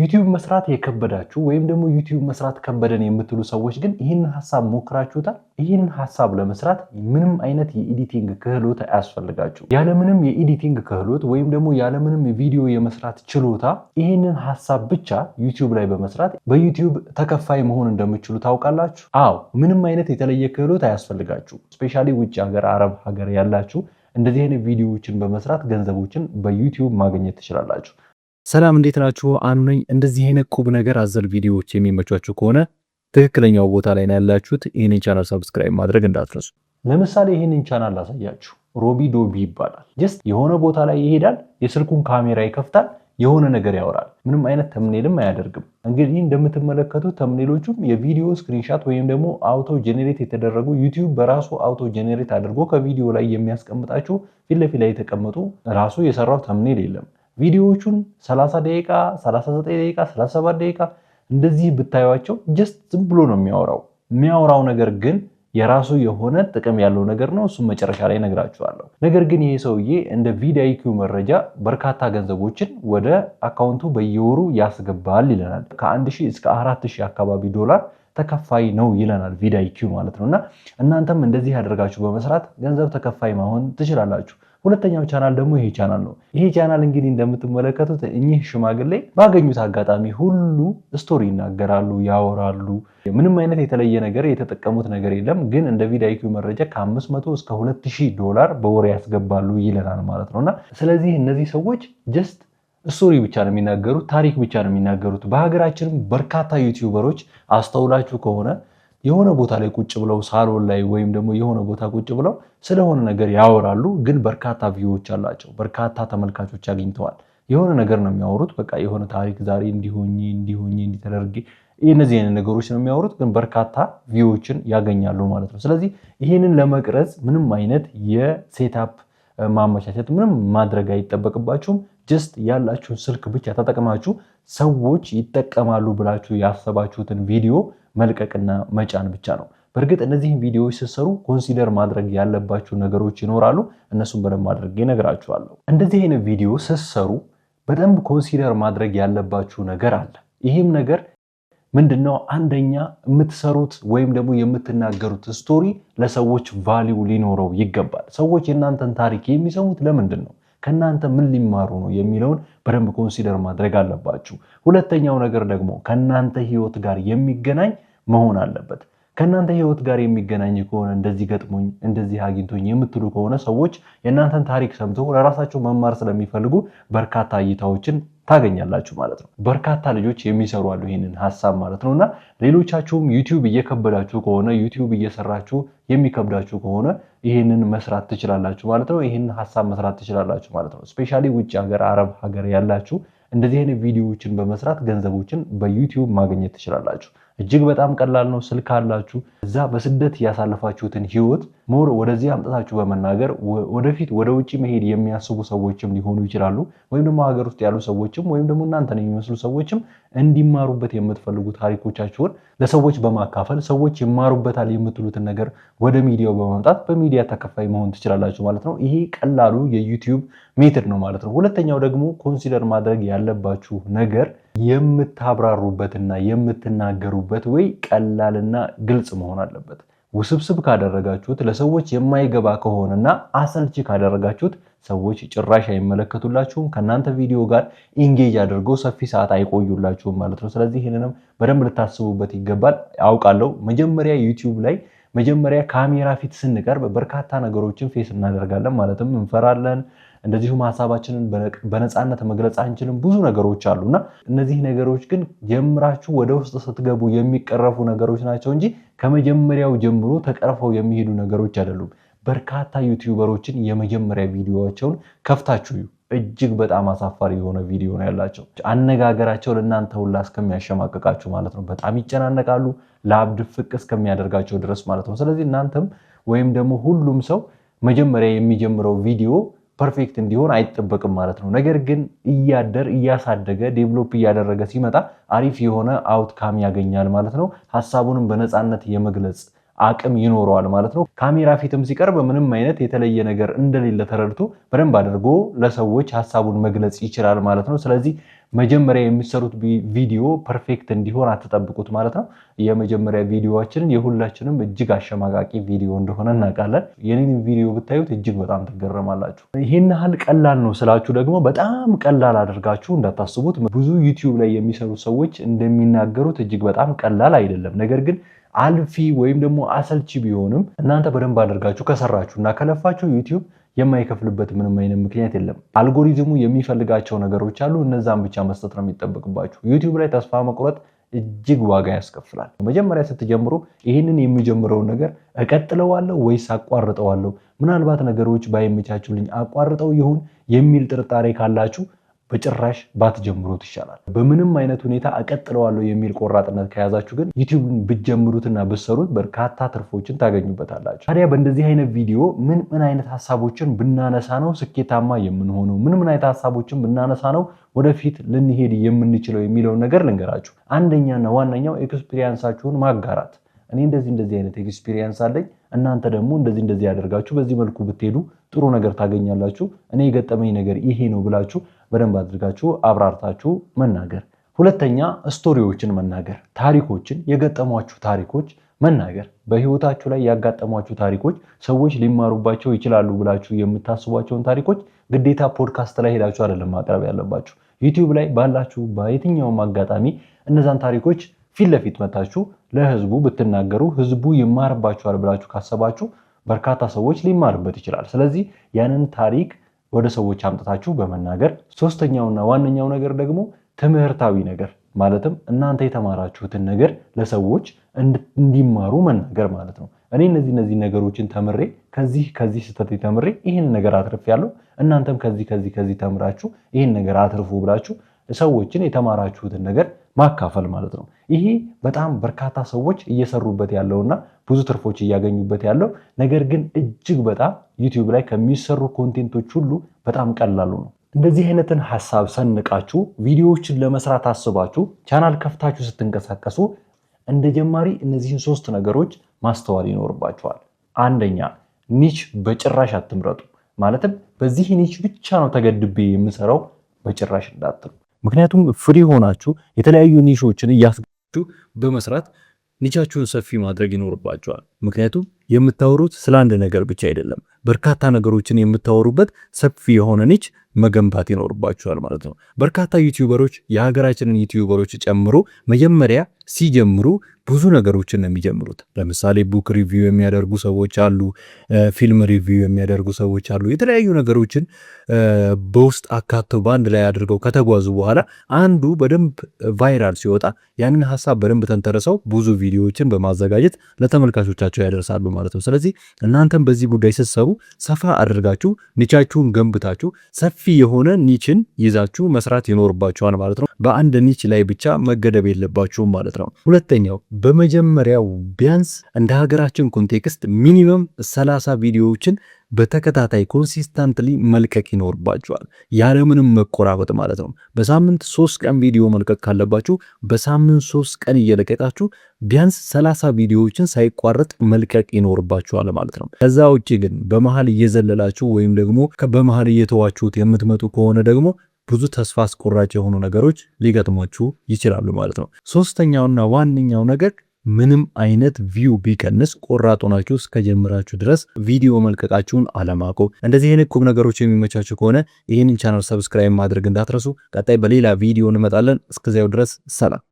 ዩቲዩብ መስራት የከበዳችሁ ወይም ደግሞ ዩቲዩብ መስራት ከበደን የምትሉ ሰዎች ግን ይህንን ሐሳብ ሞክራችሁታል? ይህንን ሐሳብ ለመስራት ምንም አይነት የኤዲቲንግ ክህሎት አያስፈልጋችሁ። ያለምንም የኤዲቲንግ ክህሎት ወይም ደግሞ ያለምንም ቪዲዮ የመስራት ችሎታ ይህንን ሐሳብ ብቻ ዩቲዩብ ላይ በመስራት በዩቲዩብ ተከፋይ መሆን እንደምትችሉ ታውቃላችሁ? አዎ፣ ምንም አይነት የተለየ ክህሎት አያስፈልጋችሁ። ስፔሻሊ ውጭ ሀገር፣ አረብ ሀገር ያላችሁ እንደዚህ አይነት ቪዲዮዎችን በመስራት ገንዘቦችን በዩቲዩብ ማግኘት ትችላላችሁ። ሰላም እንዴት ናችሁ? አኑ ነኝ። እንደዚህ አይነት ቁም ነገር አዘል ቪዲዮዎች የሚመቿችሁ ከሆነ ትክክለኛው ቦታ ላይ ነው ያላችሁት። ይህንን ቻናል ሰብስክራይብ ማድረግ እንዳትረሱ። ለምሳሌ ይህንን ቻናል ላሳያችሁ። ሮቢ ዶቢ ይባላል። ጀስት የሆነ ቦታ ላይ ይሄዳል፣ የስልኩን ካሜራ ይከፍታል፣ የሆነ ነገር ያወራል። ምንም አይነት ተምኔልም አያደርግም። እንግዲህ እንደምትመለከቱት ተምኔሎቹም የቪዲዮ ስክሪንሻት ወይም ደግሞ አውቶ ጄኔሬት የተደረጉ ዩቲዩብ በራሱ አውቶ ጄኔሬት አድርጎ ከቪዲዮ ላይ የሚያስቀምጣችሁ ፊት ለፊት ላይ የተቀመጡ ራሱ የሰራው ተምኔል የለም። ቪዲዮዎቹን 30 ደቂቃ 39 ደቂቃ 37 ደቂቃ እንደዚህ ብታዩቸው ጀስት ዝም ብሎ ነው የሚያወራው ነገር ግን የራሱ የሆነ ጥቅም ያለው ነገር ነው። እሱም መጨረሻ ላይ ነግራችኋለሁ። ነገር ግን ይሄ ሰውዬ እንደ ቪዲአይኪው መረጃ በርካታ ገንዘቦችን ወደ አካውንቱ በየወሩ ያስገባል ይለናል። ከ1000 እስከ 4000 አካባቢ ዶላር ተከፋይ ነው ይለናል ቪዲአይኪው ማለት ነውና እናንተም እንደዚህ ያደርጋችሁ በመስራት ገንዘብ ተከፋይ መሆን ትችላላችሁ። ሁለተኛው ቻናል ደግሞ ይሄ ቻናል ነው። ይሄ ቻናል እንግዲህ እንደምትመለከቱት እኚህ ሽማግሌ ባገኙት አጋጣሚ ሁሉ ስቶሪ ይናገራሉ፣ ያወራሉ። ምንም አይነት የተለየ ነገር የተጠቀሙት ነገር የለም። ግን እንደ ቪዲአይኪው መረጃ ከ500 እስከ 2000 ዶላር በወር ያስገባሉ ይለናል ማለት ነውና ስለዚህ እነዚህ ሰዎች ጀስት ስቶሪ ብቻ ነው የሚናገሩት፣ ታሪክ ብቻ ነው የሚናገሩት። በሀገራችንም በርካታ ዩቲዩበሮች አስተውላችሁ ከሆነ የሆነ ቦታ ላይ ቁጭ ብለው ሳሎን ላይ ወይም ደግሞ የሆነ ቦታ ቁጭ ብለው ስለሆነ ነገር ያወራሉ። ግን በርካታ ቪውዎች አላቸው፣ በርካታ ተመልካቾች አግኝተዋል። የሆነ ነገር ነው የሚያወሩት። በቃ የሆነ ታሪክ ዛሬ እንዲሆኝ እንዲተደርጊ እነዚህ አይነት ነገሮች ነው የሚያወሩት። ግን በርካታ ቪውዎችን ያገኛሉ ማለት ነው። ስለዚህ ይህንን ለመቅረጽ ምንም አይነት የሴታፕ ማመቻቸት ምንም ማድረግ አይጠበቅባችሁም። ጀስት ያላችሁን ስልክ ብቻ ተጠቅማችሁ ሰዎች ይጠቀማሉ ብላችሁ ያሰባችሁትን ቪዲዮ መልቀቅና መጫን ብቻ ነው። በእርግጥ እነዚህን ቪዲዮዎች ስትሰሩ ኮንሲደር ማድረግ ያለባችሁ ነገሮች ይኖራሉ። እነሱን በደንብ አድርጌ እነግራችኋለሁ። እንደዚህ አይነት ቪዲዮ ስትሰሩ በደንብ ኮንሲደር ማድረግ ያለባችሁ ነገር አለ። ይህም ነገር ምንድነው? አንደኛ የምትሰሩት ወይም ደግሞ የምትናገሩት ስቶሪ ለሰዎች ቫሊዩ ሊኖረው ይገባል። ሰዎች የእናንተን ታሪክ የሚሰሙት ለምንድን ነው? ከእናንተ ምን ሊማሩ ነው የሚለውን በደንብ ኮንሲደር ማድረግ አለባችሁ። ሁለተኛው ነገር ደግሞ ከእናንተ ህይወት ጋር የሚገናኝ መሆን አለበት። ከእናንተ ህይወት ጋር የሚገናኝ ከሆነ እንደዚህ ገጥሞኝ እንደዚህ አግኝቶኝ የምትሉ ከሆነ ሰዎች የእናንተን ታሪክ ሰምተው ለራሳቸው መማር ስለሚፈልጉ በርካታ እይታዎችን ታገኛላችሁ ማለት ነው። በርካታ ልጆች የሚሰሩ አሉ ይሄንን ሐሳብ ማለት ነውና ሌሎቻችሁም ዩቲዩብ እየከበዳችሁ ከሆነ ዩቲዩብ እየሰራችሁ የሚከብዳችሁ ከሆነ ይሄንን መስራት ትችላላችሁ ማለት ነው። ይሄንን ሐሳብ መስራት ትችላላችሁ ማለት ነው። ስፔሻሊ ውጭ ሀገር፣ አረብ ሀገር ያላችሁ እንደዚህ አይነት ቪዲዮዎችን በመስራት ገንዘቦችን በዩቲዩብ ማግኘት ትችላላችሁ። እጅግ በጣም ቀላል ነው። ስልክ አላችሁ፣ እዛ በስደት ያሳለፋችሁትን ህይወት ሞር ወደዚህ አምጥታችሁ በመናገር ወደፊት ወደ ውጪ መሄድ የሚያስቡ ሰዎችም ሊሆኑ ይችላሉ። ወይም ደግሞ ሀገር ውስጥ ያሉ ሰዎችም ወይም ደግሞ እናንተን የሚመስሉ ሰዎችም እንዲማሩበት የምትፈልጉ ታሪኮቻችሁን ለሰዎች በማካፈል ሰዎች ይማሩበታል የምትሉትን ነገር ወደ ሚዲያው በማምጣት በሚዲያ ተከፋይ መሆን ትችላላችሁ ማለት ነው። ይሄ ቀላሉ የዩቲዩብ ሜተድ ነው ማለት ነው። ሁለተኛው ደግሞ ኮንሲደር ማድረግ ያለባችሁ ነገር የምታብራሩበትና የምትናገሩበት ወይ ቀላልና ግልጽ መሆን አለበት። ውስብስብ ካደረጋችሁት ለሰዎች የማይገባ ከሆነና አሰልቺ ካደረጋችሁት ሰዎች ጭራሽ አይመለከቱላችሁም። ከናንተ ቪዲዮ ጋር ኢንጌጅ አድርገው ሰፊ ሰዓት አይቆዩላችሁም ማለት ነው። ስለዚህ ይሄንንም በደንብ ልታስቡበት ይገባል። አውቃለሁ መጀመሪያ ዩቲዩብ ላይ ካሜራ ፊት ስንቀርብ በርካታ ነገሮችን ፌስ እናደርጋለን፣ ማለትም እንፈራለን። እንደዚሁም ሐሳባችንን በነፃነት መግለጽ አንችልም። ብዙ ነገሮች አሉና እነዚህ ነገሮች ግን ጀምራችሁ ወደ ውስጥ ስትገቡ የሚቀረፉ ነገሮች ናቸው እንጂ ከመጀመሪያው ጀምሮ ተቀርፈው የሚሄዱ ነገሮች አይደሉም። በርካታ ዩቲዩበሮችን የመጀመሪያ ቪዲዮዎቻቸውን ከፍታችሁ እጅግ በጣም አሳፋሪ የሆነ ቪዲዮ ነው ያላቸው። አነጋገራቸው ለእናንተ ሁላ እስከሚያሸማቅቃችሁ ማለት ነው። በጣም ይጨናነቃሉ፣ ለአብድ ፍቅ እስከሚያደርጋቸው ድረስ ማለት ነው። ስለዚህ እናንተም ወይም ደግሞ ሁሉም ሰው መጀመሪያ የሚጀምረው ቪዲዮ ፐርፌክት እንዲሆን አይጠበቅም ማለት ነው። ነገር ግን እያደር እያሳደገ ዴቨሎፕ እያደረገ ሲመጣ አሪፍ የሆነ አውትካም ያገኛል ማለት ነው። ሐሳቡንም በነፃነት የመግለጽ አቅም ይኖረዋል ማለት ነው። ካሜራ ፊትም ሲቀርብ ምንም አይነት የተለየ ነገር እንደሌለ ተረድቶ በደንብ አድርጎ ለሰዎች ሀሳቡን መግለጽ ይችላል ማለት ነው። ስለዚህ መጀመሪያ የሚሰሩት ቪዲዮ ፐርፌክት እንዲሆን አትጠብቁት ማለት ነው። የመጀመሪያ ቪዲዮዋችንን የሁላችንም እጅግ አሸማቃቂ ቪዲዮ እንደሆነ እናውቃለን። የኔን ቪዲዮ ብታዩት እጅግ በጣም ትገረማላችሁ። ይህን ያህል ቀላል ነው ስላችሁ ደግሞ በጣም ቀላል አድርጋችሁ እንዳታስቡት። ብዙ ዩቲዩብ ላይ የሚሰሩ ሰዎች እንደሚናገሩት እጅግ በጣም ቀላል አይደለም። ነገር ግን አልፊ ወይም ደግሞ አሰልቺ ቢሆንም እናንተ በደንብ አድርጋችሁ ከሰራችሁ እና ከለፋችሁ ዩቲዩብ የማይከፍልበት ምንም አይነት ምክንያት የለም። አልጎሪዝሙ የሚፈልጋቸው ነገሮች አሉ፣ እነዛን ብቻ መስጠት ነው የሚጠበቅባችሁ። ዩቲዩብ ላይ ተስፋ መቁረጥ እጅግ ዋጋ ያስከፍላል። መጀመሪያ ስትጀምሩ ይህንን የሚጀምረውን ነገር እቀጥለዋለሁ ወይስ አቋርጠዋለሁ፣ ምናልባት ነገሮች ባይመቻቹልኝ አቋርጠው ይሁን የሚል ጥርጣሬ ካላችሁ በጭራሽ ባትጀምሩት ይሻላል። በምንም አይነት ሁኔታ እቀጥለዋለሁ የሚል ቆራጥነት ከያዛችሁ ግን ዩቲዩብን ብትጀምሩትና ብትሰሩት በርካታ ትርፎችን ታገኙበታላችሁ። ታዲያ በእንደዚህ አይነት ቪዲዮ ምን አይነት ሀሳቦችን ብናነሳ ነው ስኬታማ የምንሆነው፣ ምን አይነት ሀሳቦችን ብናነሳ ነው ወደፊት ልንሄድ የምንችለው የሚለውን ነገር ልንገራችሁ። አንደኛና ዋነኛው ኤክስፒሪየንሳችሁን ማጋራት። እኔ እንደዚህ አይነት ኤክስፒሪየንስ አለኝ፣ እናንተ ደግሞ እንደዚህ ያደርጋችሁ በዚህ መልኩ ብትሄዱ ጥሩ ነገር ታገኛላችሁ፣ እኔ የገጠመኝ ነገር ይሄ ነው ብላችሁ በደንብ አድርጋችሁ አብራርታችሁ መናገር። ሁለተኛ ስቶሪዎችን መናገር፣ ታሪኮችን፣ የገጠሟችሁ ታሪኮች መናገር። በህይወታችሁ ላይ ያጋጠሟችሁ ታሪኮች ሰዎች ሊማሩባቸው ይችላሉ ብላችሁ የምታስቧቸውን ታሪኮች ግዴታ ፖድካስት ላይ ሄዳችሁ አይደለም ማቅረብ ያለባችሁ። ዩቲዩብ ላይ ባላችሁ በየትኛውም አጋጣሚ እነዛን ታሪኮች ፊት ለፊት መታችሁ ለህዝቡ ብትናገሩ ህዝቡ ይማርባችኋል ብላችሁ ካሰባችሁ በርካታ ሰዎች ሊማርበት ይችላል። ስለዚህ ያንን ታሪክ ወደ ሰዎች አምጥታችሁ በመናገር። ሶስተኛውና ዋነኛው ነገር ደግሞ ትምህርታዊ ነገር ማለትም እናንተ የተማራችሁትን ነገር ለሰዎች እንዲማሩ መናገር ማለት ነው። እኔ እነዚህ ነገሮችን ተምሬ ከዚህ ስህተት ተምሬ ይህን ነገር አትርፌያለሁ፣ እናንተም ከዚህ ተምራችሁ ይህን ነገር አትርፉ ብላችሁ ሰዎችን የተማራችሁትን ነገር ማካፈል ማለት ነው። ይሄ በጣም በርካታ ሰዎች እየሰሩበት ያለውና ብዙ ትርፎች እያገኙበት ያለው ነገር ግን እጅግ በጣም ዩቲዩብ ላይ ከሚሰሩ ኮንቴንቶች ሁሉ በጣም ቀላሉ ነው። እንደዚህ አይነትን ሐሳብ ሰንቃችሁ ቪዲዮዎችን ለመስራት አስባችሁ ቻናል ከፍታችሁ ስትንቀሳቀሱ እንደ ጀማሪ እነዚህን 3 ነገሮች ማስተዋል ይኖርባችኋል። አንደኛ ኒች በጭራሽ አትምረጡ። ማለትም በዚህ ኒች ብቻ ነው ተገድቤ የምሰራው በጭራሽ እንዳትሉ። ምክንያቱም ፍሪ ሆናችሁ የተለያዩ ኒሾችን እያስገባችሁ በመስራት ኒቻችሁን ሰፊ ማድረግ ይኖርባችኋል። ምክንያቱም የምታወሩት ስለ አንድ ነገር ብቻ አይደለም፣ በርካታ ነገሮችን የምታወሩበት ሰፊ የሆነ ኒች መገንባት ይኖርባችኋል ማለት ነው። በርካታ ዩቲዩበሮች የሀገራችንን ዩቲዩበሮች ጨምሮ መጀመሪያ ሲጀምሩ ብዙ ነገሮችን ነው የሚጀምሩት። ለምሳሌ ቡክ ሪቪው የሚያደርጉ ሰዎች አሉ፣ ፊልም ሪቪው የሚያደርጉ ሰዎች አሉ። የተለያዩ ነገሮችን በውስጥ አካተው በአንድ ላይ አድርገው ከተጓዙ በኋላ አንዱ በደንብ ቫይራል ሲወጣ ያንን ሀሳብ በደንብ ተንተርሰው ብዙ ቪዲዮዎችን በማዘጋጀት ለተመልካቾቻቸው ያደርሳሉ ማለት ነው። ስለዚህ እናንተም በዚህ ጉዳይ ስትሰሩ ሰፋ አድርጋችሁ ኒቻችሁን ገንብታችሁ ሰፊ የሆነ ኒችን ይዛችሁ መስራት ይኖርባችኋል ማለት ነው። በአንድ ኒች ላይ ብቻ መገደብ የለባችሁም ማለት ነው። ሁለተኛው በመጀመሪያው ቢያንስ እንደ ሀገራችን ኮንቴክስት ሚኒመም 30 ቪዲዮዎችን በተከታታይ ኮንሲስተንትሊ መልቀቅ ይኖርባችኋል፣ ያለምንም መቆራረጥ ማለት ነው። በሳምንት 3 ቀን ቪዲዮ መልቀቅ ካለባችሁ በሳምንት 3 ቀን እየለቀቃችሁ ቢያንስ 30 ቪዲዮዎችን ሳይቋረጥ መልቀቅ ይኖርባችኋል ማለት ነው። ከዛ ውጪ ግን በመሃል እየዘለላችሁ ወይም ደግሞ በመሃል እየተዋችሁት የምትመጡ ከሆነ ደግሞ ብዙ ተስፋ አስቆራጭ የሆኑ ነገሮች ሊገጥሟችሁ ይችላሉ ማለት ነው። ሶስተኛውና ዋነኛው ነገር ምንም አይነት ቪው ቢቀንስ ቆራጥ ሆናችሁ እስከጀመራችሁ ድረስ ቪዲዮ መልቀቃችሁን አለማቆም። እንደዚህ አይነት ቁም ነገሮች የሚመቻችሁ ከሆነ ይህንን ቻናል ሰብስክራይብ ማድረግ እንዳትረሱ። ቀጣይ በሌላ ቪዲዮ እንመጣለን። እስከዚያው ድረስ ሰላም።